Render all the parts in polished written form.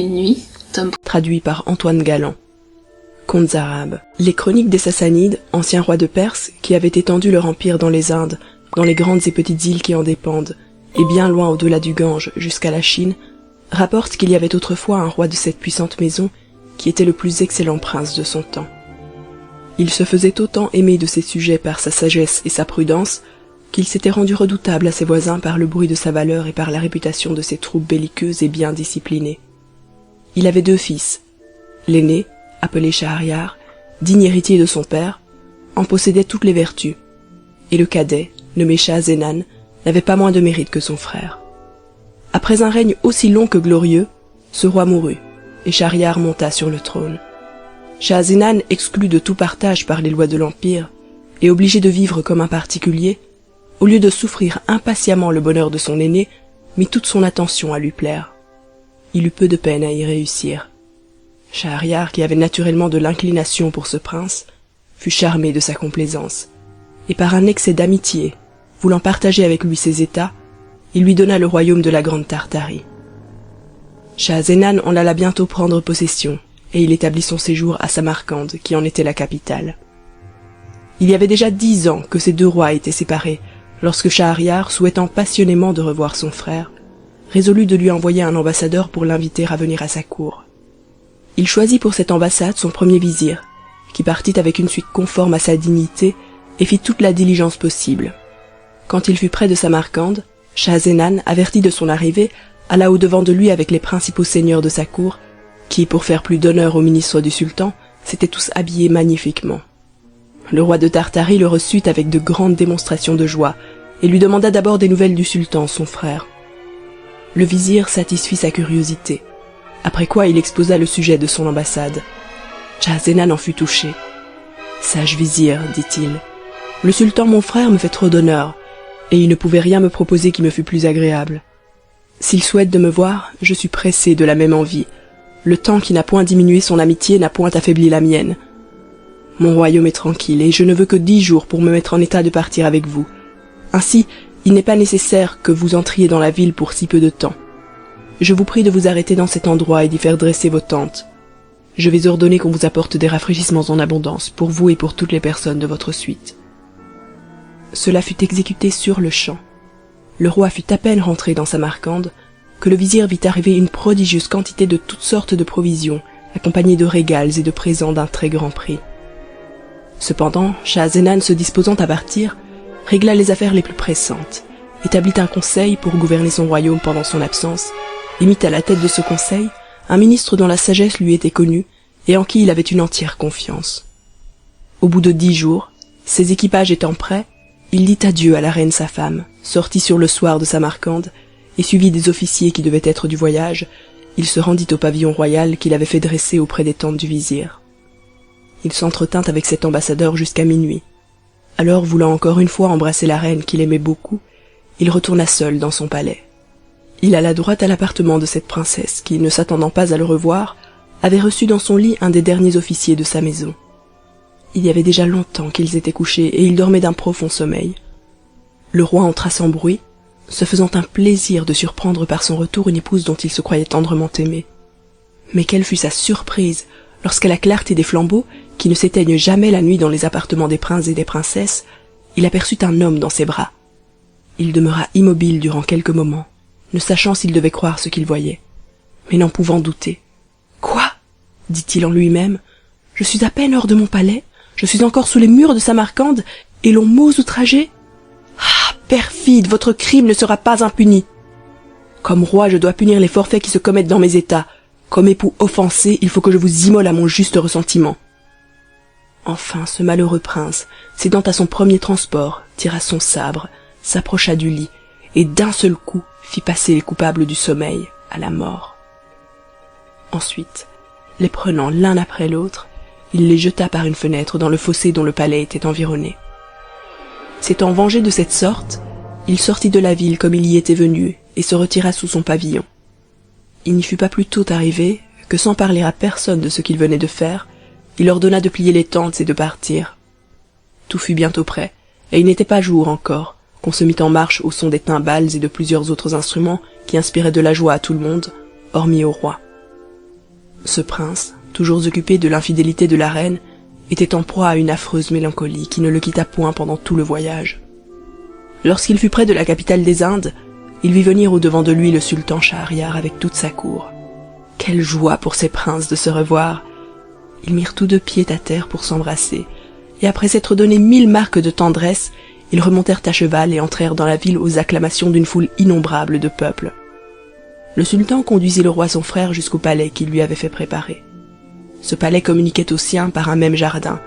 Une nuit, tome Traduit par Antoine Galland. Contes arabes. Les chroniques des Sassanides, anciens rois de Perse, qui avaient étendu leur empire dans les Indes, dans les grandes et petites îles qui en dépendent, et bien loin au-delà du Gange, jusqu'à la Chine, rapportent qu'il y avait autrefois un roi de cette puissante maison, qui était le plus excellent prince de son temps. Il se faisait autant aimer de ses sujets par sa sagesse et sa prudence, qu'il s'était rendu redoutable à ses voisins par le bruit de sa valeur et par la réputation de ses troupes belliqueuses et bien disciplinées. Il avait 2 fils. L'aîné, appelé Schahriar, digne héritier de son père, en possédait toutes les vertus, et le cadet, nommé Schahzenan, n'avait pas moins de mérite que son frère. Après un règne aussi long que glorieux, ce roi mourut, et Schahriar monta sur le trône. Schahzenan, exclu de tout partage par les lois de l'Empire, et obligé de vivre comme un particulier, au lieu de souffrir impatiemment le bonheur de son aîné, mit toute son attention à lui plaire. Il eut peu de peine à y réussir. Schahriar, qui avait naturellement de l'inclination pour ce prince, fut charmé de sa complaisance, et par un excès d'amitié, voulant partager avec lui ses états, il lui donna le royaume de la Grande Tartarie. Schahzenan en alla bientôt prendre possession, et il établit son séjour à Samarcande, qui en était la capitale. Il y avait déjà 10 ans que ces 2 rois étaient séparés, lorsque Schahriar, souhaitant passionnément de revoir son frère, résolut de lui envoyer un ambassadeur pour l'inviter à venir à sa cour. Il choisit pour cette ambassade son premier vizir, qui partit avec une suite conforme à sa dignité et fit toute la diligence possible. Quand il fut près de Samarcande, Schahzenan, averti de son arrivée, alla au-devant de lui avec les principaux seigneurs de sa cour, qui, pour faire plus d'honneur au ministre du sultan, s'étaient tous habillés magnifiquement. Le roi de Tartarie le reçut avec de grandes démonstrations de joie, et lui demanda d'abord des nouvelles du sultan, son frère. Le vizir satisfit sa curiosité, après quoi il exposa le sujet de son ambassade. Schahzenan en fut touché. « Sage vizir, dit-il, le sultan mon frère me fait trop d'honneur, et il ne pouvait rien me proposer qui me fût plus agréable. S'il souhaite de me voir, je suis pressé de la même envie. Le temps qui n'a point diminué son amitié n'a point affaibli la mienne. Mon royaume est tranquille, et je ne veux que 10 jours pour me mettre en état de partir avec vous. Ainsi, il n'est pas nécessaire que vous entriez dans la ville pour si peu de temps. Je vous prie de vous arrêter dans cet endroit et d'y faire dresser vos tentes. Je vais ordonner qu'on vous apporte des rafraîchissements en abondance, pour vous et pour toutes les personnes de votre suite. » Cela fut exécuté sur le champ. Le roi fut à peine rentré dans Samarcande que le vizir vit arriver une prodigieuse quantité de toutes sortes de provisions, accompagnées de régals et de présents d'un très grand prix. Cependant, Schahzenan, se disposant à partir, régla les affaires les plus pressantes, établit un conseil pour gouverner son royaume pendant son absence, et mit à la tête de ce conseil un ministre dont la sagesse lui était connue et en qui il avait une entière confiance. Au bout de 10 jours, ses équipages étant prêts, il dit adieu à la reine sa femme, sortit sur le soir de Samarcande, et suivi des officiers qui devaient être du voyage, il se rendit au pavillon royal qu'il avait fait dresser auprès des tentes du vizir. Il s'entretint avec cet ambassadeur jusqu'à minuit. Alors, voulant encore une fois embrasser la reine qu'il aimait beaucoup, il retourna seul dans son palais. Il alla droit à l'appartement de cette princesse qui, ne s'attendant pas à le revoir, avait reçu dans son lit un des derniers officiers de sa maison. Il y avait déjà longtemps qu'ils étaient couchés et ils dormaient d'un profond sommeil. Le roi entra sans bruit, se faisant un plaisir de surprendre par son retour une épouse dont il se croyait tendrement aimé. Mais quelle fut sa surprise lorsqu'à la clarté des flambeaux, qui ne s'éteignent jamais la nuit dans les appartements des princes et des princesses, il aperçut un homme dans ses bras. Il demeura immobile durant quelques moments, ne sachant s'il devait croire ce qu'il voyait, mais n'en pouvant douter. « Quoi » dit-il en lui-même, « je suis à peine hors de mon palais, je suis encore sous les murs de Samarcande, et l'on m'ose outrager ? Ah, perfide, votre crime ne sera pas impuni. Comme roi, je dois punir les forfaits qui se commettent dans mes états. Comme époux offensé, il faut que je vous immole à mon juste ressentiment. » Enfin, ce malheureux prince, cédant à son premier transport, tira son sabre, s'approcha du lit, et d'un seul coup fit passer les coupables du sommeil à la mort. Ensuite, les prenant l'un après l'autre, il les jeta par une fenêtre dans le fossé dont le palais était environné. S'étant vengé de cette sorte, il sortit de la ville comme il y était venu, et se retira sous son pavillon. Il n'y fut pas plus tôt arrivé que, sans parler à personne de ce qu'il venait de faire, il ordonna de plier les tentes et de partir. Tout fut bientôt prêt, et il n'était pas jour encore, qu'on se mit en marche au son des timbales et de plusieurs autres instruments qui inspiraient de la joie à tout le monde, hormis au roi. Ce prince, toujours occupé de l'infidélité de la reine, était en proie à une affreuse mélancolie qui ne le quitta point pendant tout le voyage. Lorsqu'il fut près de la capitale des Indes, il vit venir au-devant de lui le sultan Schahriar avec toute sa cour. Quelle joie pour ces princes de se revoir! Ils mirent tous deux pied à terre pour s'embrasser, et après s'être donné 1000 marques de tendresse, ils remontèrent à cheval et entrèrent dans la ville aux acclamations d'une foule innombrable de peuple. Le sultan conduisit le roi son frère jusqu'au palais qu'il lui avait fait préparer. Ce palais communiquait au sien par un même jardin.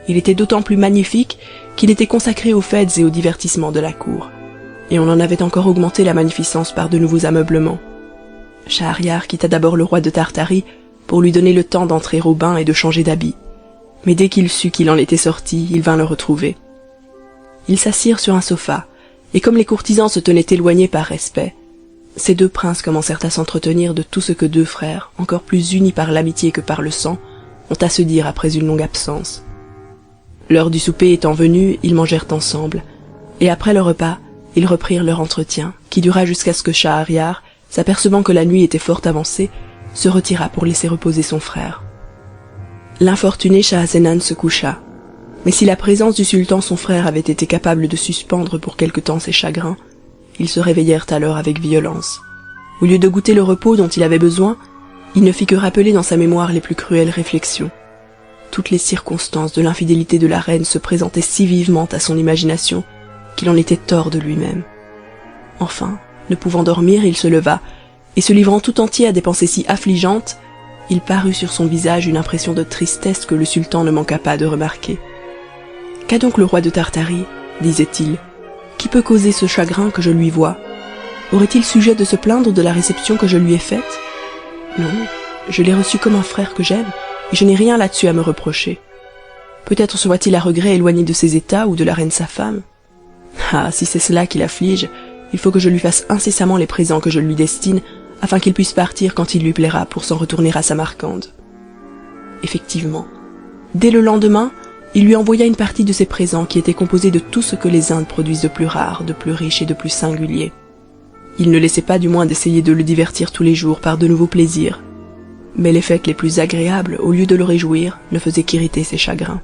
Il était d'autant plus magnifique qu'il était consacré aux fêtes et aux divertissements de la cour, et on en avait encore augmenté la magnificence par de nouveaux ameublements. Schahriar quitta d'abord le roi de Tartarie pour lui donner le temps d'entrer au bain et de changer d'habit, mais dès qu'il sut qu'il en était sorti, il vint le retrouver. Ils s'assirent sur un sofa, et comme les courtisans se tenaient éloignés par respect, ces deux princes commencèrent à s'entretenir de tout ce que deux frères, encore plus unis par l'amitié que par le sang, ont à se dire après une longue absence. L'heure du souper étant venue, ils mangèrent ensemble, et après le repas, ils reprirent leur entretien, qui dura jusqu'à ce que Schahriar, s'apercevant que la nuit était fort avancée, se retira pour laisser reposer son frère. L'infortuné Schahzenan se coucha, mais si la présence du sultan son frère avait été capable de suspendre pour quelque temps ses chagrins, ils se réveillèrent alors avec violence. Au lieu de goûter le repos dont il avait besoin, il ne fit que rappeler dans sa mémoire les plus cruelles réflexions. Toutes les circonstances de l'infidélité de la reine se présentaient si vivement à son imagination qu'il en était hors de lui-même. Enfin, ne pouvant dormir, il se leva, et se livrant tout entier à des pensées si affligeantes, il parut sur son visage une impression de tristesse que le sultan ne manqua pas de remarquer. « Qu'a donc le roi de Tartarie ?» disait-il. « Qui peut causer ce chagrin que je lui vois? Aurait-il sujet de se plaindre de la réception que je lui ai faite? Non, je l'ai reçu comme un frère que j'aime, et je n'ai rien là-dessus à me reprocher. Peut-être se voit-il à regret éloigné de ses états ou de la reine sa femme. Ah, si c'est cela qui l'afflige, il faut que je lui fasse incessamment les présents que je lui destine, afin qu'il puisse partir quand il lui plaira pour s'en retourner à Samarcande. » Effectivement, dès le lendemain, il lui envoya une partie de ses présents qui étaient composés de tout ce que les Indes produisent de plus rare, de plus riche et de plus singulier. Il ne laissait pas du moins d'essayer de le divertir tous les jours par de nouveaux plaisirs, mais les fêtes les plus agréables, au lieu de le réjouir, ne faisaient qu'irriter ses chagrins.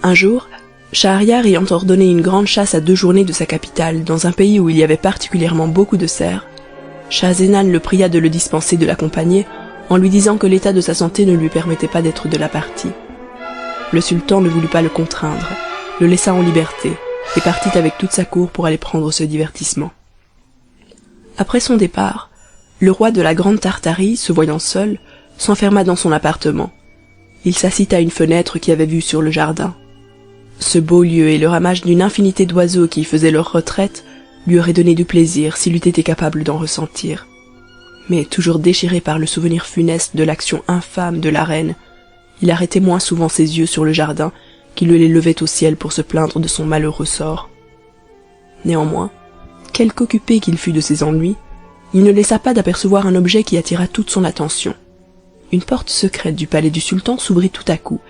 Un jour, Schahriar ayant ordonné une grande chasse à 2 journées de sa capitale, dans un pays où il y avait particulièrement beaucoup de cerfs, Schahzenan le pria de le dispenser de l'accompagner en lui disant que l'état de sa santé ne lui permettait pas d'être de la partie. Le sultan ne voulut pas le contraindre, le laissa en liberté, et partit avec toute sa cour pour aller prendre ce divertissement. Après son départ, le roi de la Grande Tartarie, se voyant seul, s'enferma dans son appartement. Il s'assit à une fenêtre qui avait vue sur le jardin. Ce beau lieu et le ramage d'une infinité d'oiseaux qui y faisaient leur retraite lui auraient donné du plaisir s'il eût été capable d'en ressentir. Mais toujours déchiré par le souvenir funeste de l'action infâme de la reine, il arrêtait moins souvent ses yeux sur le jardin qu'il ne les levait au ciel pour se plaindre de son malheureux sort. Néanmoins, quelque occupé qu'il fût de ses ennuis, il ne laissa pas d'apercevoir un objet qui attira toute son attention. Une porte secrète du palais du sultan s'ouvrit tout à coup,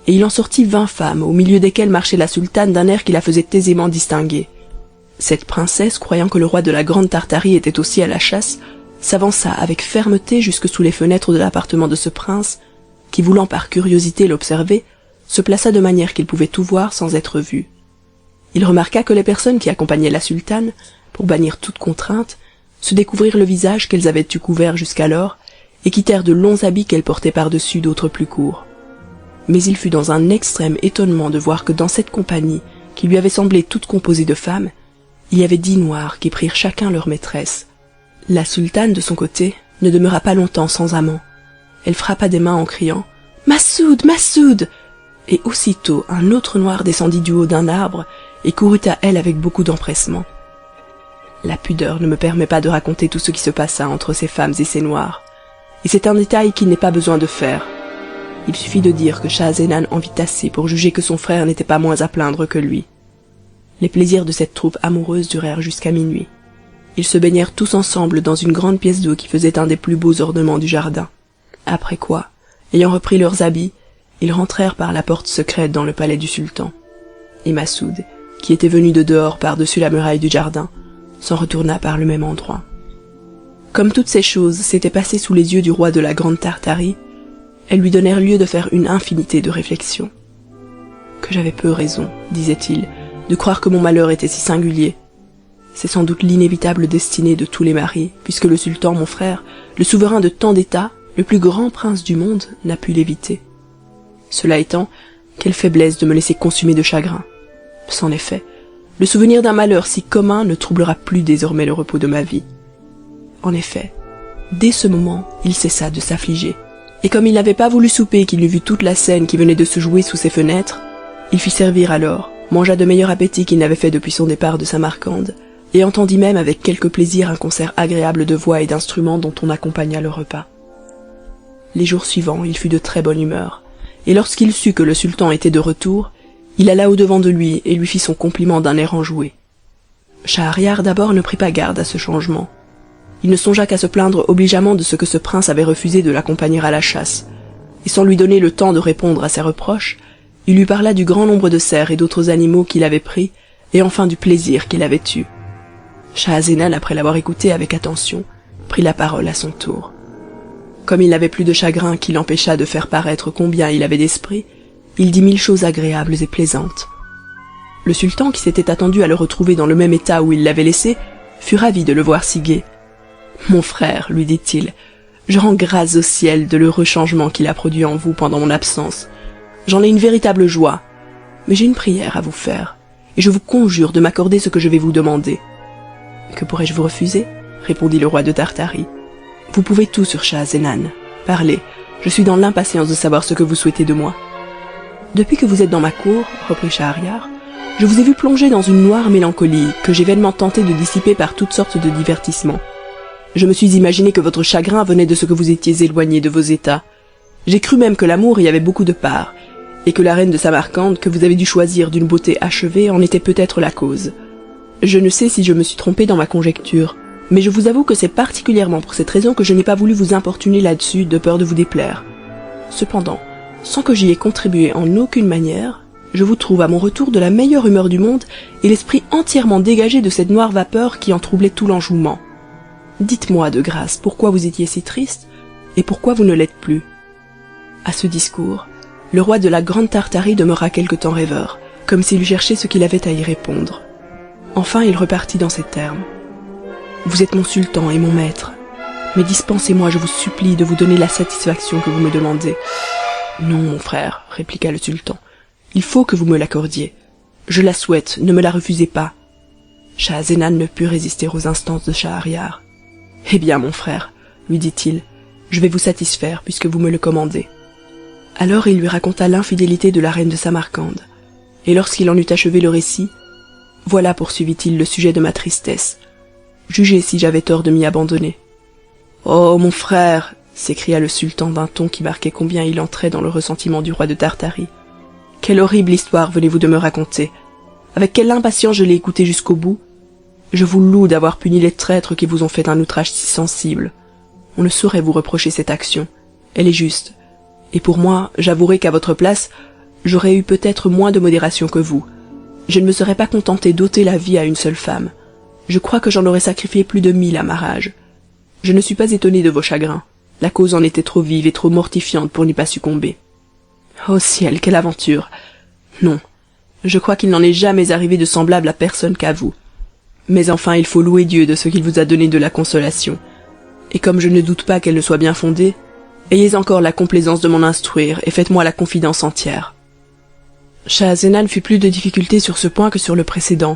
et il en sortit 20 femmes, au milieu desquelles marchait la sultane d'un air qui la faisait aisément distinguer. Cette princesse, croyant que le roi de la Grande Tartarie était aussi à la chasse, s'avança avec fermeté jusque sous les fenêtres de l'appartement de ce prince, qui, voulant par curiosité l'observer, se plaça de manière qu'il pouvait tout voir sans être vu. Il remarqua que les personnes qui accompagnaient la sultane, pour bannir toute contrainte, se découvrirent le visage qu'elles avaient eu couvert jusqu'alors, et quittèrent de longs habits qu'elles portaient par-dessus d'autres plus courts. Mais il fut dans un extrême étonnement de voir que dans cette compagnie, qui lui avait semblé toute composée de femmes, il y avait 10 noirs qui prirent chacun leur maîtresse. La sultane, de son côté, ne demeura pas longtemps sans amant. Elle frappa des mains en criant « Massoud, Massoud !» et aussitôt un autre noir descendit du haut d'un arbre et courut à elle avec beaucoup d'empressement. La pudeur ne me permet pas de raconter tout ce qui se passa entre ces femmes et ces noirs, et c'est un détail qu'il n'est pas besoin de faire. Il suffit de dire que Schahzenan en vit assez pour juger que son frère n'était pas moins à plaindre que lui. Les plaisirs de cette troupe amoureuse durèrent jusqu'à minuit. Ils se baignèrent tous ensemble dans une grande pièce d'eau qui faisait un des plus beaux ornements du jardin. Après quoi, ayant repris leurs habits, ils rentrèrent par la porte secrète dans le palais du sultan. Et Massoud, qui était venu de dehors par-dessus la muraille du jardin, s'en retourna par le même endroit. Comme toutes ces choses s'étaient passées sous les yeux du roi de la Grande Tartarie, elles lui donnèrent lieu de faire une infinité de réflexions. Que j'avais peu raison, disait-il, de croire que mon malheur était si singulier. C'est sans doute l'inévitable destinée de tous les maris, puisque le sultan, mon frère, le souverain de tant d'États, le plus grand prince du monde, n'a pu l'éviter. Cela étant, quelle faiblesse de me laisser consumer de chagrin. C'en est fait. Le souvenir d'un malheur si commun ne troublera plus désormais le repos de ma vie. En effet, dès ce moment, il cessa de s'affliger. Et comme il n'avait pas voulu souper et qu'il eût vu toute la scène qui venait de se jouer sous ses fenêtres, il fit servir alors, mangea de meilleur appétit qu'il n'avait fait depuis son départ de Samarcande, et entendit même avec quelque plaisir un concert agréable de voix et d'instruments dont on accompagna le repas. Les jours suivants, il fut de très bonne humeur, et lorsqu'il sut que le sultan était de retour, il alla au-devant de lui et lui fit son compliment d'un air enjoué. Schahriar d'abord ne prit pas garde à ce changement. Il ne songea qu'à se plaindre obligeamment de ce que ce prince avait refusé de l'accompagner à la chasse, et sans lui donner le temps de répondre à ses reproches, il lui parla du grand nombre de cerfs et d'autres animaux qu'il avait pris, et enfin du plaisir qu'il avait eu. Schahzenan, après l'avoir écouté avec attention, prit la parole à son tour. Comme il n'avait plus de chagrin qui l'empêcha de faire paraître combien il avait d'esprit, il dit 1000 choses agréables et plaisantes. Le sultan, qui s'était attendu à le retrouver dans le même état où il l'avait laissé, fut ravi de le voir si gai. « Mon frère, lui dit-il, je rends grâce au ciel de l'heureux changement qu'il a produit en vous pendant mon absence. J'en ai une véritable joie, mais j'ai une prière à vous faire, et je vous conjure de m'accorder ce que je vais vous demander. »« Que pourrais-je vous refuser ?» répondit le roi de Tartarie. « Vous pouvez tout sur Schahzenan. Parlez, je suis dans l'impatience de savoir ce que vous souhaitez de moi. »« Depuis que vous êtes dans ma cour, reprit Schahriar, je vous ai vu plonger dans une noire mélancolie que j'ai vainement tenté de dissiper par toutes sortes de divertissements. Je me suis imaginé que votre chagrin venait de ce que vous étiez éloigné de vos états. J'ai cru même que l'amour y avait beaucoup de part, et que la reine de Samarcande, que vous avez dû choisir d'une beauté achevée, en était peut-être la cause. Je ne sais si je me suis trompé dans ma conjecture, mais je vous avoue que c'est particulièrement pour cette raison que je n'ai pas voulu vous importuner là-dessus, de peur de vous déplaire. Cependant, sans que j'y ai contribué en aucune manière, je vous trouve à mon retour de la meilleure humeur du monde et l'esprit entièrement dégagé de cette noire vapeur qui en troublait tout l'enjouement. Dites-moi de grâce pourquoi vous étiez si triste et pourquoi vous ne l'êtes plus. » À ce discours, le roi de la Grande Tartarie demeura quelque temps rêveur, comme s'il eût cherché ce qu'il avait à y répondre. Enfin il repartit dans ces termes. « Vous êtes mon sultan et mon maître, mais dispensez-moi, je vous supplie, de vous donner la satisfaction que vous me demandez. »« Non, mon frère, répliqua le sultan, il faut que vous me l'accordiez. Je la souhaite, ne me la refusez pas. » Schahzenan ne put résister aux instances de Schahriar. « Eh bien, mon frère, lui dit-il, je vais vous satisfaire puisque vous me le commandez. » Alors il lui raconta l'infidélité de la reine de Samarcande, et lorsqu'il en eut achevé le récit, « Voilà, poursuivit-il, le sujet de ma tristesse. Jugez si j'avais tort de m'y abandonner. »« Oh, mon frère !» s'écria le sultan d'un ton qui marquait combien il entrait dans le ressentiment du roi de Tartarie. « Quelle horrible histoire venez-vous de me raconter! Avec quelle impatience je l'ai écoutée jusqu'au bout! Je vous loue d'avoir puni les traîtres qui vous ont fait un outrage si sensible. On ne saurait vous reprocher cette action. Elle est juste. Et pour moi, j'avouerai qu'à votre place, j'aurais eu peut-être moins de modération que vous. Je ne me serais pas contenté d'ôter la vie à une seule femme. Je crois que j'en aurais sacrifié plus de 1000 à ma rage. Je ne suis pas étonné de vos chagrins. La cause en était trop vive et trop mortifiante pour n'y pas succomber. Oh ciel, quelle aventure! Non, je crois qu'il n'en est jamais arrivé de semblable à personne qu'à vous. Mais enfin, il faut louer Dieu de ce qu'il vous a donné de la consolation. Et comme je ne doute pas qu'elle ne soit bien fondée, ayez encore la complaisance de m'en instruire et faites-moi la confidence entière. » Schahzenan fut plus de difficulté sur ce point que sur le précédent,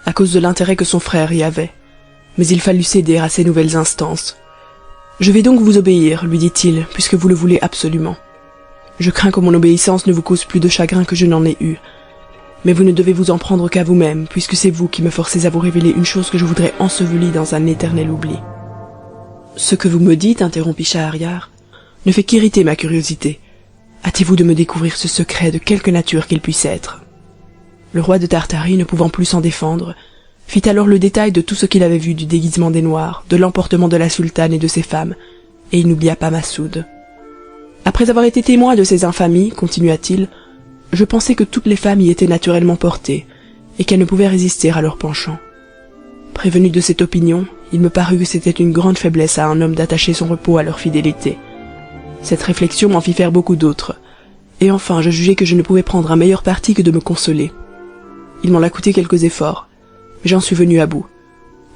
à cause de l'intérêt que son frère y avait. Mais il fallut céder à ces nouvelles instances. « Je vais donc vous obéir, lui dit-il, puisque vous le voulez absolument. Je crains que mon obéissance ne vous cause plus de chagrin que je n'en ai eu. Mais vous ne devez vous en prendre qu'à vous-même, puisque c'est vous qui me forcez à vous révéler une chose que je voudrais ensevelie dans un éternel oubli. »« Ce que vous me dites, interrompit Schahriar, ne fait qu'irriter ma curiosité. Hâtez-vous de me découvrir ce secret de quelque nature qu'il puisse être. » Le roi de Tartarie, ne pouvant plus s'en défendre, fit alors le détail de tout ce qu'il avait vu du déguisement des Noirs, de l'emportement de la sultane et de ses femmes, et il n'oublia pas Massoud. « Après avoir été témoin de ces infamies, continua-t-il, je pensais que toutes les femmes y étaient naturellement portées, et qu'elles ne pouvaient résister à leur penchant. Prévenu de cette opinion, il me parut que c'était une grande faiblesse à un homme d'attacher son repos à leur fidélité. Cette réflexion m'en fit faire beaucoup d'autres, et enfin je jugeai que je ne pouvais prendre un meilleur parti que de me consoler. Il m'en a coûté quelques efforts, mais j'en suis venu à bout.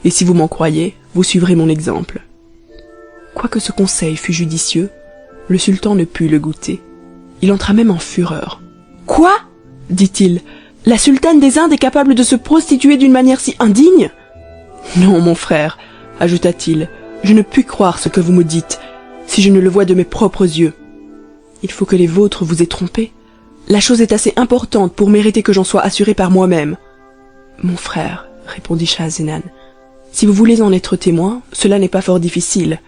Et si vous m'en croyez, vous suivrez mon exemple. Quoique ce conseil fût judicieux, le sultan ne put le goûter. Il entra même en fureur. « Quoi ?» dit-il. « La sultane des Indes est capable de se prostituer d'une manière si indigne ?»« Non, mon frère, » ajouta-t-il, « je ne puis croire ce que vous me dites, si je ne le vois de mes propres yeux. Il faut que les vôtres vous aient trompé. La chose est assez importante pour mériter que j'en sois assuré par moi-même. »« Mon frère, » répondit Schahzenan, « si vous voulez en être témoin, cela n'est pas fort difficile.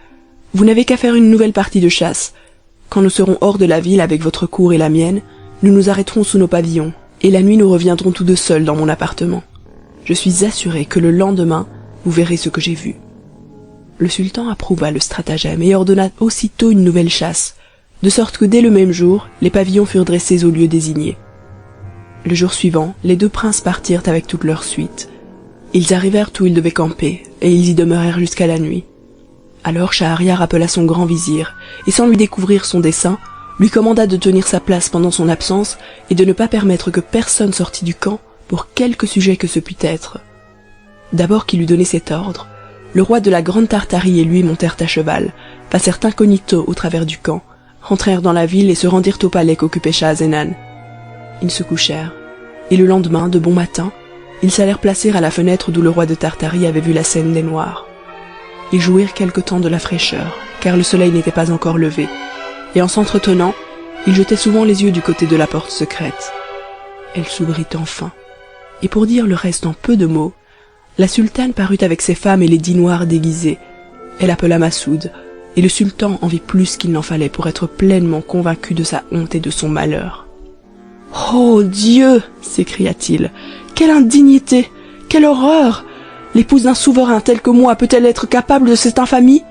Vous n'avez qu'à faire une nouvelle partie de chasse. Quand nous serons hors de la ville avec votre cour et la mienne, nous nous arrêterons sous nos pavillons, et la nuit nous reviendrons tous deux seuls dans mon appartement. Je suis assuré que le lendemain, vous verrez ce que j'ai vu. » Le sultan approuva le stratagème et ordonna aussitôt une nouvelle chasse, de sorte que dès le même jour, les pavillons furent dressés au lieu désigné. Le jour suivant, les deux princes partirent avec toute leur suite. Ils arrivèrent où ils devaient camper, et ils y demeurèrent jusqu'à la nuit. Alors Schahriar appela son grand vizir, et sans lui découvrir son dessein, lui commanda de tenir sa place pendant son absence et de ne pas permettre que personne sortît du camp pour quelque sujet que ce pût être. D'abord qu'il eut donné cet ordre, le roi de la Grande Tartarie et lui montèrent à cheval, passèrent incognito au travers du camp, rentrèrent dans la ville et se rendirent au palais qu'occupait Schahzenan. Ils se couchèrent, et le lendemain, de bon matin, ils s'allèrent placer à la fenêtre d'où le roi de Tartarie avait vu la scène des Noirs. Ils jouirent quelque temps de la fraîcheur, car le soleil n'était pas encore levé, et en s'entretenant, ils jetaient souvent les yeux du côté de la porte secrète. Elle s'ouvrit enfin, et pour dire le reste en peu de mots, la sultane parut avec ses femmes et les 10 Noirs déguisés. Elle appela Massoud, et le sultan en vit plus qu'il n'en fallait pour être pleinement convaincu de sa honte et de son malheur. « Oh Dieu !» s'écria-t-il. « Quelle indignité! Quelle horreur! L'épouse d'un souverain tel que moi peut-elle être capable de cette infamie?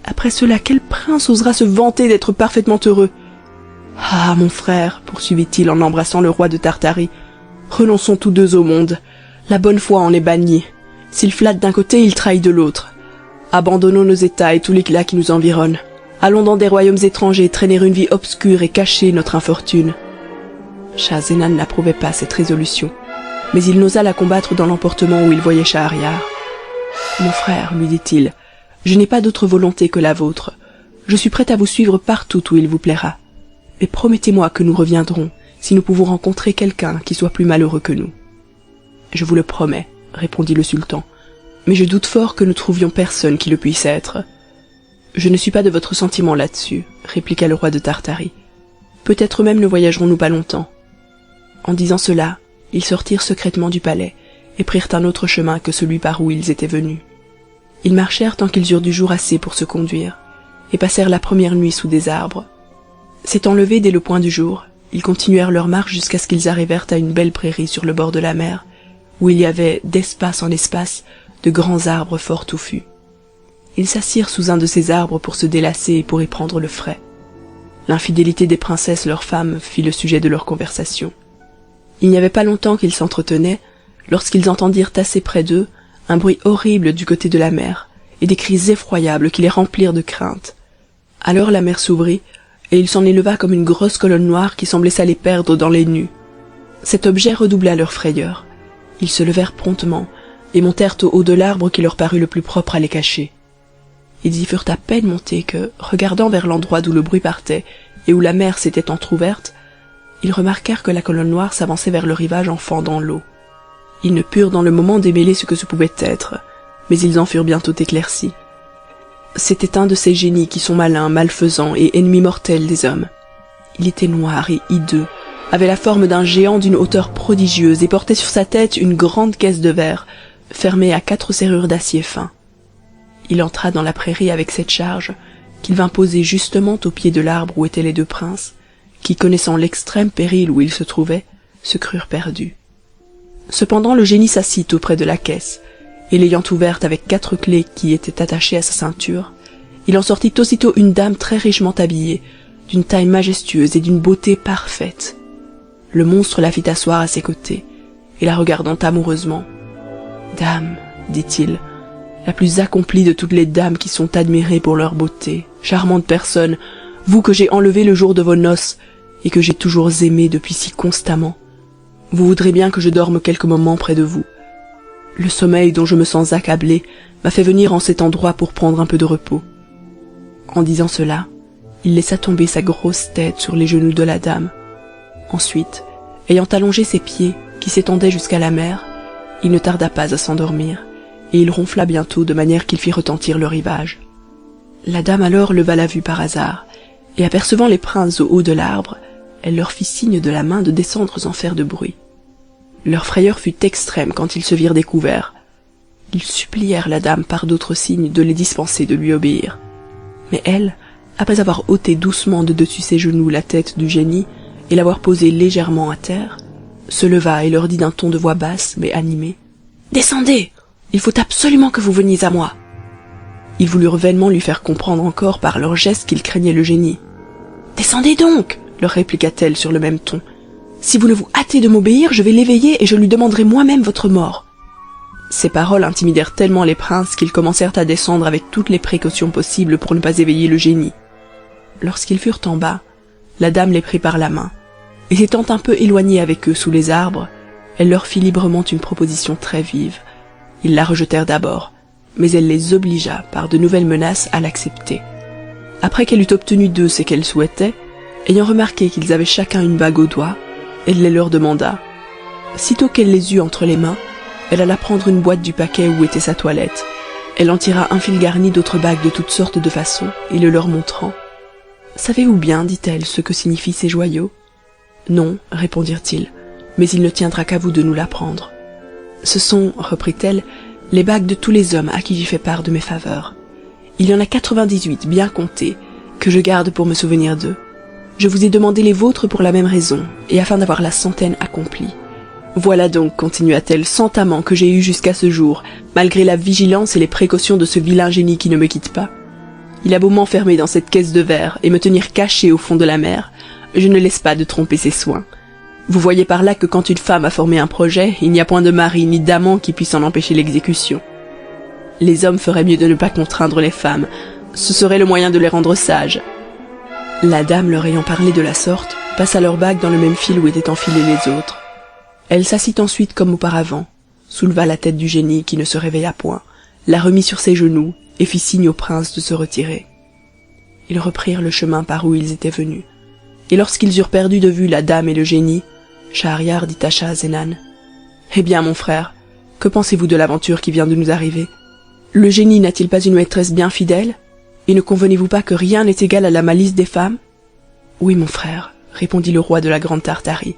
Après cela, quel prince osera se vanter d'être parfaitement heureux? Ah, mon frère, poursuivit-il en embrassant le roi de Tartarie, renonçons tous deux au monde. La bonne foi en est bannie. S'il flatte d'un côté, il trahit de l'autre. Abandonnons nos états et tout l'éclat qui nous environne. Allons dans des royaumes étrangers traîner une vie obscure et cacher notre infortune. Schahzenan n'approuvait pas cette résolution, mais il n'osa la combattre dans l'emportement où il voyait Schahriar. « Mon frère, lui dit-il, je n'ai pas d'autre volonté que la vôtre. Je suis prêt à vous suivre partout où il vous plaira. Mais promettez-moi que nous reviendrons, si nous pouvons rencontrer quelqu'un qui soit plus malheureux que nous. »« Je vous le promets, répondit le sultan, mais je doute fort que nous trouvions personne qui le puisse être. »« Je ne suis pas de votre sentiment là-dessus, répliqua le roi de Tartarie. Peut-être même ne voyagerons-nous pas longtemps. » En disant cela, ils sortirent secrètement du palais et prirent un autre chemin que celui par où ils étaient venus. Ils marchèrent tant qu'ils eurent du jour assez pour se conduire, et passèrent la première nuit sous des arbres. S'étant levés dès le point du jour, ils continuèrent leur marche jusqu'à ce qu'ils arrivèrent à une belle prairie sur le bord de la mer, où il y avait, d'espace en espace, de grands arbres fort touffus. Ils s'assirent sous un de ces arbres pour se délasser et pour y prendre le frais. L'infidélité des princesses leurs femmes fit le sujet de leur conversation. Il n'y avait pas longtemps qu'ils s'entretenaient, lorsqu'ils entendirent assez près d'eux un bruit horrible du côté de la mer, et des cris effroyables qui les remplirent de crainte. Alors la mer s'ouvrit, et il s'en éleva comme une grosse colonne noire qui semblait s'aller perdre dans les nues. Cet objet redoubla leur frayeur. Ils se levèrent promptement, et montèrent au haut de l'arbre qui leur parut le plus propre à les cacher. Ils y furent à peine montés que, regardant vers l'endroit d'où le bruit partait, et où la mer s'était entr'ouverte, ils remarquèrent que la colonne noire s'avançait vers le rivage en fendant l'eau. Ils ne purent dans le moment démêler ce que ce pouvait être, mais ils en furent bientôt éclaircis. C'était un de ces génies qui sont malins, malfaisants et ennemis mortels des hommes. Il était noir et hideux, avait la forme d'un géant d'une hauteur prodigieuse et portait sur sa tête une grande caisse de verre, fermée à 4 serrures d'acier fin. Il entra dans la prairie avec cette charge, qu'il vint poser justement au pied de l'arbre où étaient les 2 princes, qui, connaissant l'extrême péril où ils se trouvaient, se crurent perdus. Cependant le génie s'assit auprès de la caisse, et l'ayant ouverte avec 4 clés qui étaient attachées à sa ceinture, il en sortit aussitôt une dame très richement habillée, d'une taille majestueuse et d'une beauté parfaite. Le monstre la fit asseoir à ses côtés, et la regardant amoureusement. « Dame, dit-il, la plus accomplie de toutes les dames qui sont admirées pour leur beauté, charmante personne, vous que j'ai enlevée le jour de vos noces, et que j'ai toujours aimée depuis si constamment. Vous voudrez bien que je dorme quelques moments près de vous. Le sommeil dont je me sens accablé m'a fait venir en cet endroit pour prendre un peu de repos. En disant cela, il laissa tomber sa grosse tête sur les genoux de la dame. Ensuite, ayant allongé ses pieds, qui s'étendaient jusqu'à la mer, il ne tarda pas à s'endormir, et il ronfla bientôt de manière qu'il fit retentir le rivage. La dame alors leva la vue par hasard, et apercevant les princes au haut de l'arbre, elle leur fit signe de la main de descendre sans faire de bruit. Leur frayeur fut extrême quand ils se virent découverts. Ils supplièrent la dame par d'autres signes de les dispenser de lui obéir. Mais elle, après avoir ôté doucement de dessus ses genoux la tête du génie et l'avoir posée légèrement à terre, se leva et leur dit d'un ton de voix basse mais animé: « Descendez! Il faut absolument que vous veniez à moi !» Ils voulurent vainement lui faire comprendre encore par leurs gestes qu'ils craignaient le génie. « Descendez donc !» leur répliqua-t-elle sur le même ton. « Si vous ne vous hâtez de m'obéir, je vais l'éveiller et je lui demanderai moi-même votre mort. » Ces paroles intimidèrent tellement les princes qu'ils commencèrent à descendre avec toutes les précautions possibles pour ne pas éveiller le génie. Lorsqu'ils furent en bas, la dame les prit par la main, et s'étant un peu éloignée avec eux sous les arbres, elle leur fit librement une proposition très vive. Ils la rejetèrent d'abord, mais elle les obligea par de nouvelles menaces à l'accepter. Après qu'elle eut obtenu d'eux ce qu'elle souhaitait, ayant remarqué qu'ils avaient chacun une bague au doigt, elle les leur demanda. Sitôt qu'elle les eut entre les mains, elle alla prendre une boîte du paquet où était sa toilette. Elle en tira un fil garni d'autres bagues de toutes sortes de façons, et le leur montrant. « Savez-vous bien, dit-elle, ce que signifient ces joyaux ?»« Non, répondirent-ils, mais il ne tiendra qu'à vous de nous l'apprendre. »« Ce sont, reprit-elle, les bagues de tous les hommes à qui j'ai fait part de mes faveurs. Il y en a 98, bien comptés, que je garde pour me souvenir d'eux. Je vous ai demandé les vôtres pour la même raison, et afin d'avoir la centaine accomplie. Voilà donc, continua-t-elle, 100 amants que j'ai eus jusqu'à ce jour, malgré la vigilance et les précautions de ce vilain génie qui ne me quitte pas. Il a beau m'enfermer dans cette caisse de verre et me tenir caché au fond de la mer, je ne laisse pas de tromper ses soins. Vous voyez par là que quand une femme a formé un projet, il n'y a point de mari ni d'amant qui puisse en empêcher l'exécution. Les hommes feraient mieux de ne pas contraindre les femmes, ce serait le moyen de les rendre sages. » La dame, leur ayant parlé de la sorte, passa leurs bagues dans le même fil où étaient enfilés les autres. Elle s'assit ensuite comme auparavant, souleva la tête du génie qui ne se réveilla point, la remit sur ses genoux et fit signe au prince de se retirer. Ils reprirent le chemin par où ils étaient venus, et lorsqu'ils eurent perdu de vue la dame et le génie, Schahriar dit à Schahzenan: « Eh bien, mon frère, que pensez-vous de l'aventure qui vient de nous arriver? Le génie n'a-t-il pas une maîtresse bien fidèle? Et ne convenez-vous pas que rien n'est égal à la malice des femmes? »« Oui, mon frère, répondit le roi de la Grande Tartarie,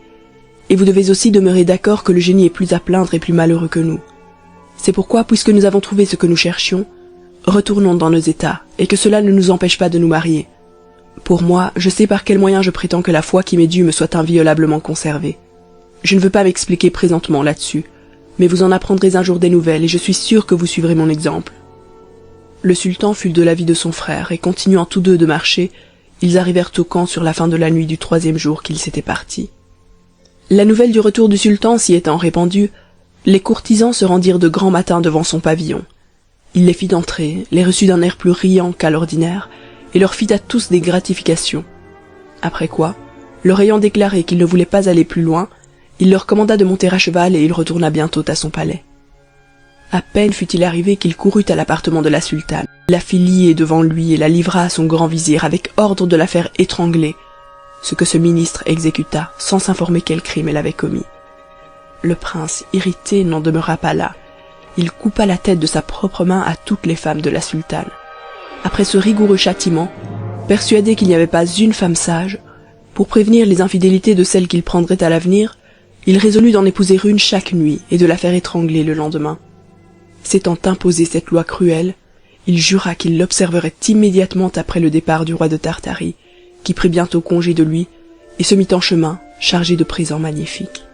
et vous devez aussi demeurer d'accord que le génie est plus à plaindre et plus malheureux que nous. C'est pourquoi, puisque nous avons trouvé ce que nous cherchions, retournons dans nos états, et que cela ne nous empêche pas de nous marier. Pour moi, je sais par quel moyen je prétends que la foi qui m'est due me soit inviolablement conservée. Je ne veux pas m'expliquer présentement là-dessus, mais vous en apprendrez un jour des nouvelles, et je suis sûr que vous suivrez mon exemple. » Le sultan fut de l'avis de son frère, et continuant tous deux de marcher, ils arrivèrent au camp sur la fin de la nuit du 3e jour qu'ils s'étaient partis. La nouvelle du retour du sultan s'y étant répandue, les courtisans se rendirent de grand matin devant son pavillon. Il les fit entrer, les reçut d'un air plus riant qu'à l'ordinaire, et leur fit à tous des gratifications. Après quoi, leur ayant déclaré qu'il ne voulait pas aller plus loin, il leur commanda de monter à cheval et il retourna bientôt à son palais. À peine fut-il arrivé qu'il courut à l'appartement de la sultane, la fit lier devant lui et la livra à son grand vizir avec ordre de la faire étrangler, ce que ce ministre exécuta sans s'informer quel crime elle avait commis. Le prince, irrité, n'en demeura pas là. Il coupa la tête de sa propre main à toutes les femmes de la sultane. Après ce rigoureux châtiment, persuadé qu'il n'y avait pas une femme sage, pour prévenir les infidélités de celles qu'il prendrait à l'avenir, il résolut d'en épouser une chaque nuit et de la faire étrangler le lendemain. S'étant imposé cette loi cruelle, il jura qu'il l'observerait immédiatement après le départ du roi de Tartarie, qui prit bientôt congé de lui et se mit en chemin, chargé de présents magnifiques.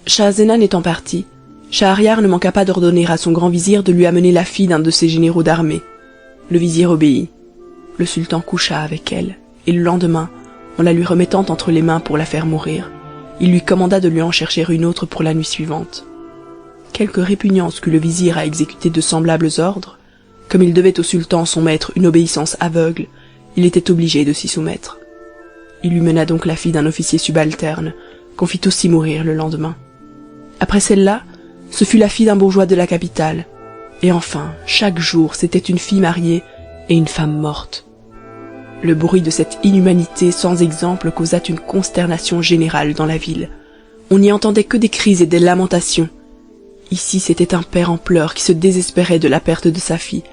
Schahzenan étant parti, Schahriar ne manqua pas d'ordonner à son grand vizir de lui amener la fille d'un de ses généraux d'armée. Le vizir obéit. Le sultan coucha avec elle, et le lendemain, en la lui remettant entre les mains pour la faire mourir, il lui commanda de lui en chercher une autre pour la nuit suivante. Quelque répugnance qu'eût le vizir à exécuter de semblables ordres, comme il devait au sultan son maître une obéissance aveugle, il était obligé de s'y soumettre. Il lui mena donc la fille d'un officier subalterne, qu'on fit aussi mourir le lendemain. Après celle-là, ce fut la fille d'un bourgeois de la capitale, et enfin, chaque jour, c'était une fille mariée et une femme morte. Le bruit de cette inhumanité sans exemple causa une consternation générale dans la ville. On n'y entendait que des cris et des lamentations. Ici, c'était un père en pleurs qui se désespérait de la perte de sa fille.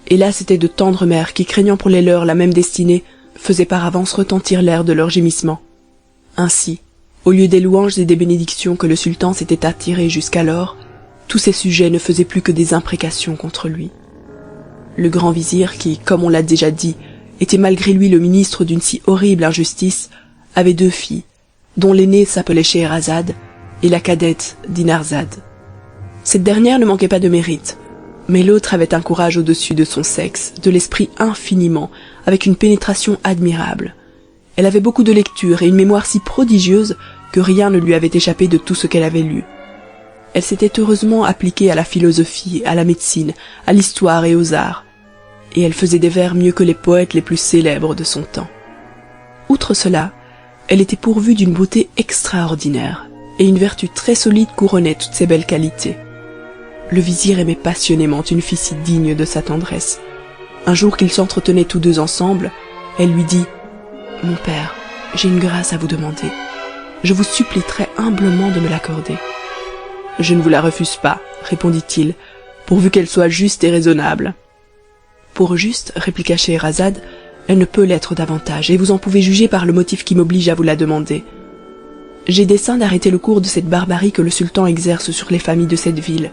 Et là, c'étaient de tendres mères qui, craignant pour les leurs la même destinée, faisaient par avance retentir l'air de leurs gémissements. Ainsi, au lieu des louanges et des bénédictions que le sultan s'était attirées jusqu'alors, tous ses sujets ne faisaient plus que des imprécations contre lui. Le grand vizir, qui, comme on l'a déjà dit, était malgré lui le ministre d'une si horrible injustice, avait 2 filles, dont l'aînée s'appelait Scheherazade et la cadette Dinarzade. Cette dernière ne manquait pas de mérite, mais l'autre avait un courage au-dessus de son sexe, de l'esprit infiniment, avec une pénétration admirable. Elle avait beaucoup de lecture et une mémoire si prodigieuse que rien ne lui avait échappé de tout ce qu'elle avait lu. Elle s'était heureusement appliquée à la philosophie, à la médecine, à l'histoire et aux arts, et elle faisait des vers mieux que les poètes les plus célèbres de son temps. Outre cela, elle était pourvue d'une beauté extraordinaire, et une vertu très solide couronnait toutes ses belles qualités. Le vizir aimait passionnément une fille si digne de sa tendresse. Un jour qu'ils s'entretenaient tous deux ensemble, elle lui dit « Mon père, j'ai une grâce à vous demander. Je vous supplie très humblement de me l'accorder. »« Je ne vous la refuse pas, » répondit-il, « pourvu qu'elle soit juste et raisonnable. »« Pour juste, répliqua Scheherazade, elle ne peut l'être davantage, et vous en pouvez juger par le motif qui m'oblige à vous la demander. J'ai dessein d'arrêter le cours de cette barbarie que le sultan exerce sur les familles de cette ville.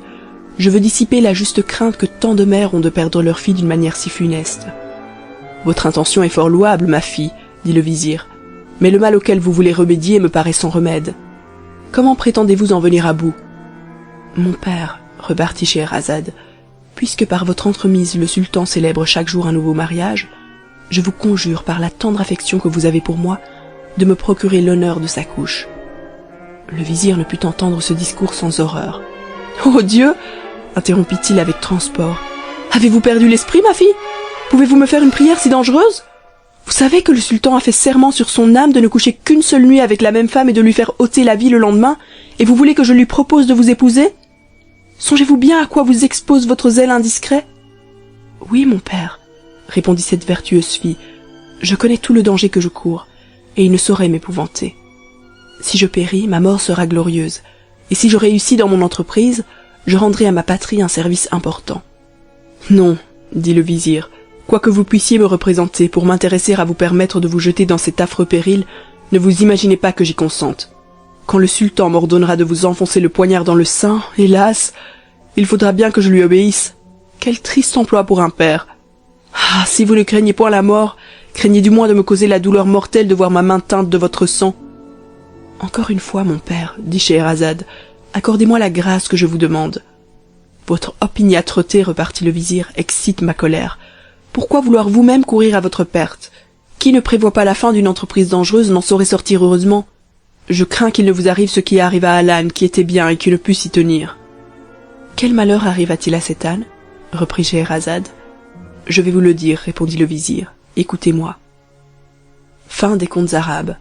Je veux dissiper la juste crainte que tant de mères ont de perdre leur fille d'une manière si funeste. »« Votre intention est fort louable, ma fille, » dit le vizir, « mais le mal auquel vous voulez remédier me paraît sans remède. Comment prétendez-vous en venir à bout ?»« Mon père, repartit Scheherazade, puisque par votre entremise le sultan célèbre chaque jour un nouveau mariage, je vous conjure par la tendre affection que vous avez pour moi de me procurer l'honneur de sa couche. » Le vizir ne put entendre ce discours sans horreur. « Oh Dieu !» interrompit-il avec transport. « Avez-vous perdu l'esprit, ma fille? Pouvez-vous me faire une prière si dangereuse? Vous savez que le sultan a fait serment sur son âme de ne coucher qu'une seule nuit avec la même femme et de lui faire ôter la vie le lendemain, et vous voulez que je lui propose de vous épouser? Songez-vous bien à quoi vous expose votre zèle indiscret? »« Oui, mon père, répondit cette vertueuse fille, je connais tout le danger que je cours, et il ne saurait m'épouvanter. Si je péris, ma mort sera glorieuse, et si je réussis dans mon entreprise, je rendrai à ma patrie un service important. »« Non, dit le vizir, quoi que vous puissiez me représenter pour m'intéresser à vous permettre de vous jeter dans cet affreux péril, ne vous imaginez pas que j'y consente. Quand le sultan m'ordonnera de vous enfoncer le poignard dans le sein, hélas, il faudra bien que je lui obéisse. Quel triste emploi pour un père. Ah, si vous ne craignez point la mort, craignez du moins de me causer la douleur mortelle de voir ma main teinte de votre sang. »« Encore une fois, mon père, dit Scheherazade, accordez-moi la grâce que je vous demande. »« Votre opiniâtreté, repartit le vizir, excite ma colère. Pourquoi vouloir vous-même courir à votre perte? Qui ne prévoit pas la fin d'une entreprise dangereuse n'en saurait sortir heureusement. Je crains qu'il ne vous arrive ce qui arriva à l'âne qui était bien et qui ne put s'y tenir. »« Quel malheur arriva-t-il à cet âne? Reprit Scheherazade. Je vais vous le dire, répondit le vizir. Écoutez-moi. Fin des contes arabes.